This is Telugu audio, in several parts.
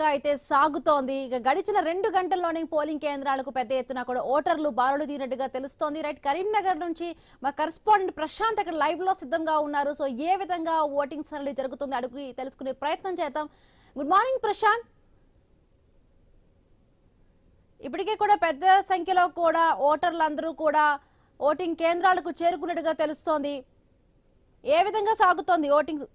అయితే సాగుతోంది. ఇక గడిచిన 2 గంటల్లోనే పోలింగ్ కేంద్రాలకు పెద్ద ఎత్తున కూడా ఓటర్లు బారులు తీరినట్టుగా తెలుస్తోంది. రైట్, కరీంనగర్ నుంచి మా కరెస్పాండెంట్ ప్రశాంత్ అక్కడ లైవ్ లో సిద్ధంగా ఉన్నారు. సో ఏ విధంగా ఓటింగ్ సరళి జరుగుతుంది అడిగి తెలుసుకునే ప్రయత్నం చేద్దాం. Good morning Prashant. ఇప్పటికే కూడా పెద్ద సంఖ్యలో కూడా ఓటర్లందరూ కూడా ఓటింగ్ కేంద్రాలకు చేరుకున్నట్టుగా తెలుస్తోంది. ఏ విధంగా సాగుతోంది ఓటింగ్?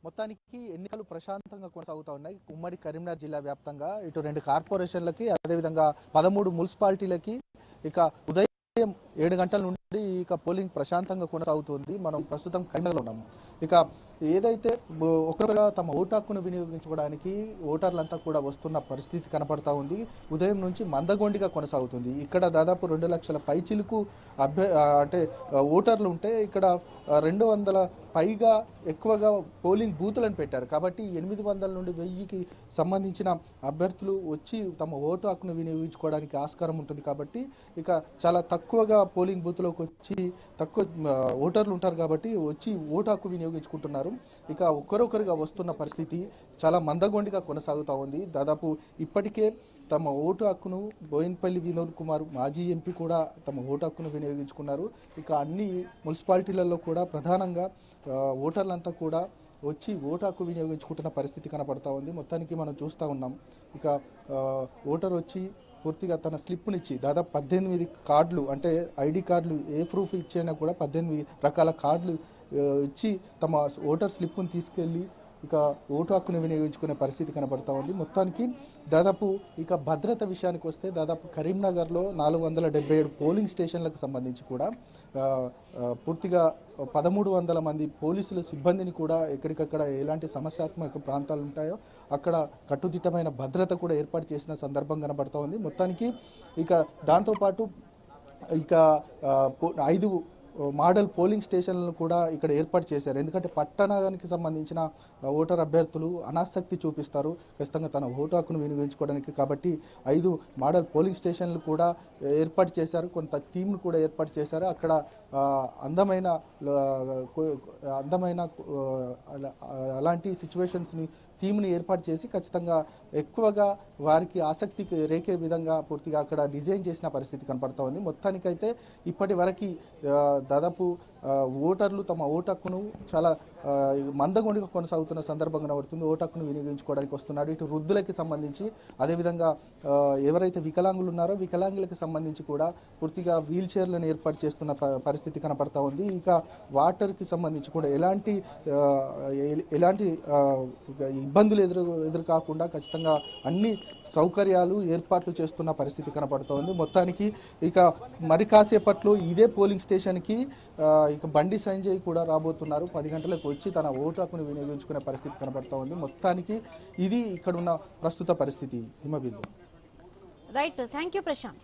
మొత్తానికి ఎన్నికలు ప్రశాంతంగా కొనసాగుతూ ఉన్నాయి. ఉమ్మడి కరీంనగర్ జిల్లా వ్యాప్తంగా ఇటు 2 కార్పొరేషన్లకి అదేవిధంగా 13 మున్సిపాలిటీలకి ఇక ఉదయం 7 గంటల నుండి ఇక పోలింగ్ ప్రశాంతంగా కొనసాగుతుంది. మనం ప్రస్తుతం కరీంనగర్లో ఉన్నాము. ఇక ఏదైతే ఒకరుగా తమ ఓటు హక్కును వినియోగించుకోవడానికి ఓటర్లంతా కూడా వస్తున్న పరిస్థితి కనపడతా ఉంది. ఉదయం నుంచి మందగొండిగా కొనసాగుతుంది. ఇక్కడ దాదాపు 2 లక్షల పైచిలుకు అంటే ఓటర్లు ఉంటే ఇక్కడ 200 పైగా ఎక్కువగా పోలింగ్ బూతులను పెట్టారు. కాబట్టి 800 నుండి 1000కి సంబంధించిన అభ్యర్థులు వచ్చి తమ ఓటు హక్కును వినియోగించుకోవడానికి ఆస్కారం ఉంటుంది. కాబట్టి ఇక చాలా తక్కువగా పోలింగ్ బూత్లోకి వచ్చి తక్కువ ఓటర్లు ఉంటారు కాబట్టి వచ్చి ఓటు హక్కు వినియోగించుకుంటున్నారు. ఇక ఒక్కరొకరుగా వస్తున్న పరిస్థితి చాలా మందగొండిగా కొనసాగుతూ ఉంది. దాదాపు ఇప్పటికే తమ ఓటు హక్కును బోయిన్పల్లి వినోద్ కుమార్ మాజీ ఎంపీ కూడా తమ ఓటు హక్కును వినియోగించుకున్నారు. ఇక అన్ని మున్సిపాలిటీలలో కూడా ప్రధానంగా ఓటర్లంతా కూడా వచ్చి ఓటు హక్కు వినియోగించుకుంటున్న పరిస్థితి కనపడతా ఉంది. మొత్తానికి మనం చూస్తూ ఉన్నాం. ఇక ఓటర్ వచ్చి పూర్తిగా తన స్లిప్నిచ్చి దాదాపు 18 కార్డులు అంటే ఐడి కార్డులు ఏ ప్రూఫ్ ఇచ్చైనా కూడా 18 రకాల కార్డులు ఇచ్చి తమ ఓటర్ స్లిప్ను తీసుకెళ్ళి ఇక ఓటు హక్కును వినియోగించుకునే పరిస్థితి కనబడతా ఉంది. మొత్తానికి దాదాపు ఇక భద్రత విషయానికి వస్తే దాదాపు కరీంనగర్లో 477 పోలింగ్ స్టేషన్లకు సంబంధించి కూడా పూర్తిగా 1300 మంది పోలీసుల సిబ్బందిని కూడా ఎక్కడికక్కడ ఎలాంటి సమస్యాత్మక ప్రాంతాలు ఉంటాయో అక్కడ కట్టుదిట్టమైన భద్రత కూడా ఏర్పాటు చేసిన సందర్భం కనబడతా ఉంది. మొత్తానికి ఇక దాంతోపాటు ఇక 5 మోడల్ పోలింగ్ స్టేషన్లను కూడా ఇక్కడ ఏర్పాటు చేశారు. ఎందుకంటే పట్టణానికి సంబంధించిన ఓటర్ అభ్యర్థులు అనాసక్తి చూపిస్తారు ఖచ్చితంగా తన ఓటు హక్కును వినియోగించుకోవడానికి. కాబట్టి 5 మోడల్ పోలింగ్ స్టేషన్లు కూడా ఏర్పాటు చేశారు. కొంత టీంను కూడా ఏర్పాటు చేశారు. అక్కడ అందమైన అలాంటి సిచ్యువేషన్స్ని టీంని ఏర్పాటు చేసి ఖచ్చితంగా ఎక్కువగా వారికి ఆసక్తి రేకే విధంగా పూర్తిగా అక్కడ డిజైన్ చేసిన పరిస్థితి కనపడతా ఉంది. మొత్తానికైతే ఇప్పటి వరకు దాదాపు ఓటర్లు తమ ఓటు హక్కును చాలా మందగొండిగా కొనసాగుతున్న సందర్భం కనబడుతుంది. ఓటు హక్కును వినియోగించుకోవడానికి వస్తున్నాడు. ఇటు వృద్ధులకి సంబంధించి అదేవిధంగా ఎవరైతే వికలాంగులు ఉన్నారో వికలాంగులకు సంబంధించి కూడా పూర్తిగా వీల్ చైర్లను ఏర్పాటు చేస్తున్న పరిస్థితి కనపడతా ఉంది. ఇక వాటర్కి సంబంధించి కూడా ఎలాంటి ఇబ్బందులు ఎదురు కాకుండా ఖచ్చితంగా అన్ని సౌకర్యాలు ఏర్పాట్లు చేస్తున్న పరిస్థితి కనపడుతోంది. మొత్తానికి ఇక మరి కాసేపట్లో ఇదే పోలింగ్ స్టేషన్కి ఇక బండి సంజయ్ కూడా రాబోతున్నారు. 10 గంటలకు వచ్చి తన ఓటు హక్కును వినియోగించుకునే పరిస్థితి కనపడతా ఉంది. మొత్తానికి ఇది ఇక్కడ ఉన్న ప్రస్తుత పరిస్థితి. Himabindu. Right, thank you Prashanth.